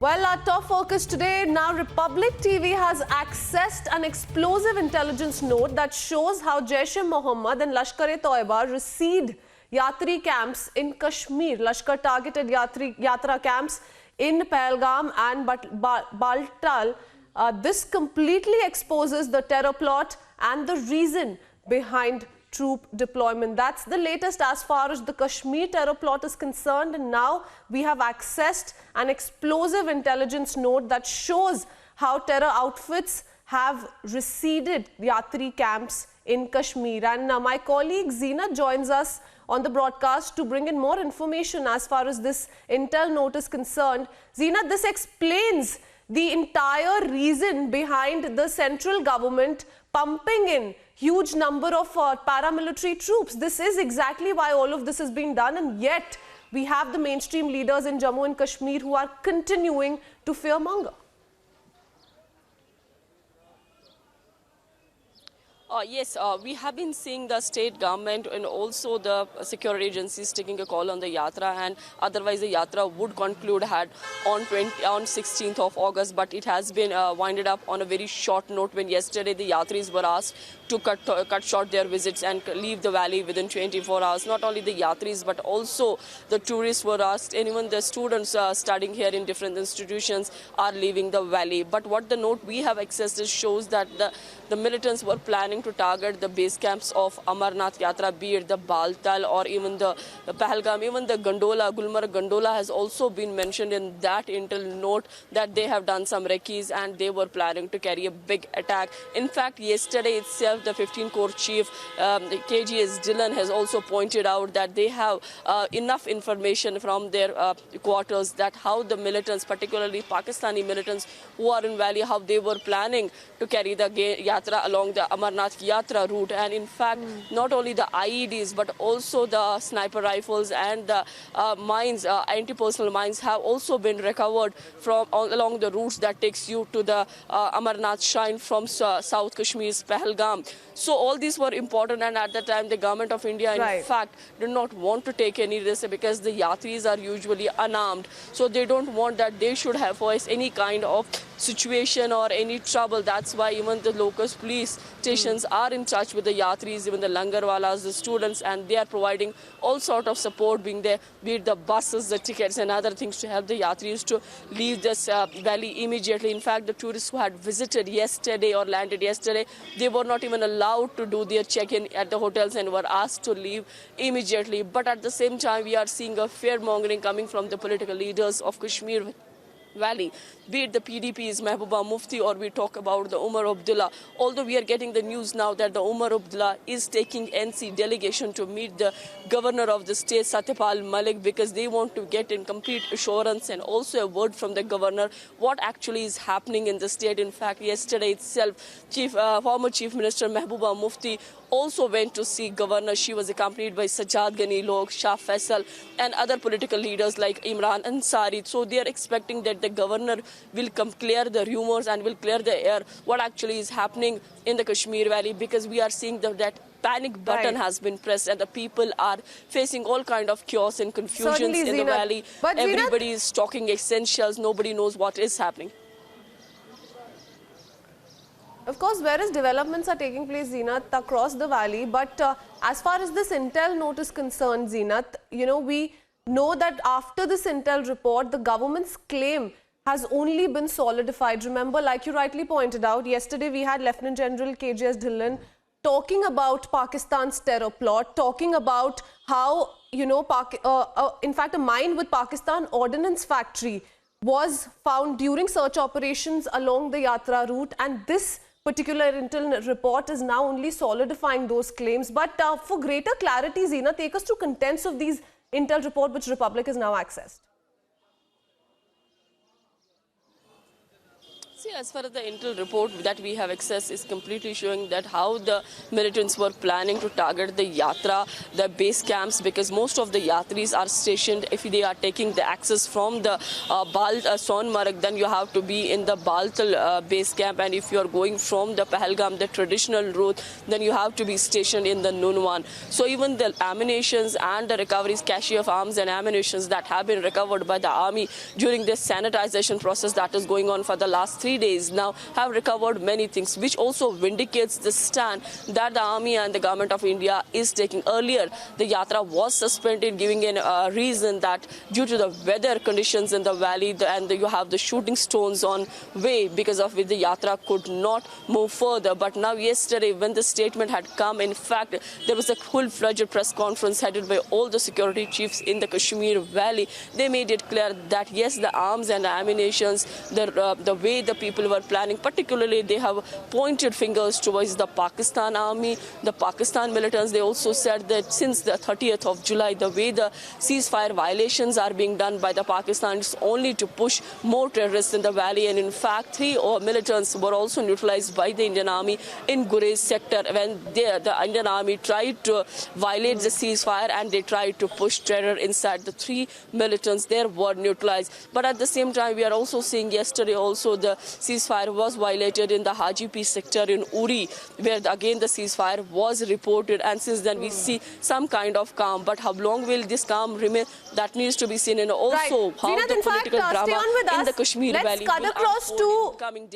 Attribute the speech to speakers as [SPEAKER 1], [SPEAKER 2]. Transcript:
[SPEAKER 1] Well, our top focus today, now Republic TV has accessed an explosive intelligence note that shows how Jaish-e-Mohammed and Lashkar-e-Toiba received Yatri camps in Kashmir. Lashkar targeted Yatra camps in Pahalgam and Baltal. This completely exposes the terror plot and the reason behind troop deployment. That's the latest as far as the Kashmir terror plot is concerned, and now we have accessed an explosive intelligence note that shows how terror outfits have reseeded Yatri camps in Kashmir. And my colleague Zeena joins us on the broadcast to bring in more information as far as this intel note is concerned. Zeena, this explains the entire reason behind the central government pumping in huge number of paramilitary troops. This is exactly why all of this has been done, and yet we have the mainstream leaders in Jammu and Kashmir who are continuing to fearmonger.
[SPEAKER 2] Yes, we have been seeing the state government and also the security agencies taking a call on the Yatra, and otherwise the Yatra would conclude on 16th of August, but it has been winded up on a very short note when yesterday the Yatris were asked to cut short their visits and leave the valley within 24 hours. Not only the Yatris but also the tourists were asked, and even the students studying here in different institutions are leaving the valley. But what the note we have accessed shows that the militants were planning to target the base camps of Amarnath Yatra, be it the Baltal or even the Pahalgam, even the Gondola, Gulmarg Gondola has also been mentioned in that intel note that they have done some recce's and they were planning to carry a big attack. In fact, yesterday itself, the 15 Corps Chief KGS Dillon has also pointed out that they have enough information from their quarters that how the militants, particularly Pakistani militants who are in valley, how they were planning to carry the Yatra along the Amarnath Yatra route. And in fact, not only the IEDs but also the sniper rifles and the mines, anti-personnel mines have also been recovered from along the routes that takes you to the Amarnath shrine from South Kashmir's Pahalgam. So all these were important, and at the time the government of India in fact did not want to take any risk because the Yatris are usually unarmed, so they don't want that they should have faced any kind of situation or any trouble. That's why even the local police stations are in touch with the Yatris, even the Langarwalas, the students, and they are providing all sort of support, being there, be it the buses, the tickets and other things to help the Yatris to leave this valley immediately. In fact, the tourists who had visited yesterday or landed yesterday, they were not even allowed to do their check-in at the hotels and were asked to leave immediately. But at the same time, we are seeing a fear-mongering coming from the political leaders of Kashmir Valley, be it the PDP's Mehbooba Mufti or we talk about the Umar Abdullah. Although we are getting the news now that the Umar Abdullah is taking NC delegation to meet the governor of the state, Satyapal Malik, because they want to get in complete assurance and also a word from the governor what actually is happening in the state. In fact, yesterday itself, former Chief Minister Mehbooba Mufti also went to see governor. She was accompanied by Sajjad Ghani Log, Shah Faisal and other political leaders like Imran Ansari. So they are expecting that the governor will come clear the rumors and will clear the air what actually is happening in the Kashmir Valley, because we are seeing that panic button has been pressed and the people are facing all kind of chaos and confusions in the valley. But everybody is stocking essentials. Nobody knows what is happening.
[SPEAKER 1] Of course, whereas developments are taking place, Zeenat, across the valley, but as far as this intel note is concerned, Zeenat, we know that after this intel report, the government's claim has only been solidified. Remember, like you rightly pointed out, yesterday we had Lieutenant General KGS Dillon talking about Pakistan's terror plot, talking about how, in fact, a mine with Pakistan Ordnance Factory was found during search operations along the Yatra route, and this particular intel report is now only solidifying those claims. But for greater clarity, Zeena, take us through contents of these intel report which Republic has now accessed.
[SPEAKER 2] See, See, as far as the intel report that we have access is completely showing that how the militants were planning to target the yatra, the base camps, because most of the yatris are stationed, if they are taking the access from the Sonmarg, then you have to be in the Baltal base camp, and if you are going from the Pahalgam, the traditional route, then you have to be stationed in the Nunwan. So even the ammunitions and the recoveries, cache of arms and ammunitions that have been recovered by the army during this sanitization process that is going on for the last 3 days now, have recovered many things, which also vindicates the stand that the army and the government of India is taking. Earlier, the yatra was suspended, giving a reason that due to the weather conditions in the valley you have the shooting stones on way, because of which the yatra could not move further. But now yesterday, when the statement had come, in fact, there was a full-fledged press conference headed by all the security chiefs in the Kashmir valley. They made it clear that yes, the arms and ammunitions, the way the people were planning, particularly they have pointed fingers towards the Pakistan army, the Pakistan militants. They also said that since the 30th of July, the way the ceasefire violations are being done by the Pakistan is only to push more terrorists in the valley. And in fact, 3 militants were also neutralized by the Indian army in Gurez sector when the Indian army tried to violate the ceasefire and they tried to push terror inside. The 3 militants there were neutralized. But at the same time, we are also seeing yesterday also the ceasefire was violated in the Hajipi sector in Uri, where again the ceasefire was reported, and since then we see some kind of calm. But how long will this calm remain? That needs to be seen, and also how the political drama in the Kashmir valley will unfold in coming days.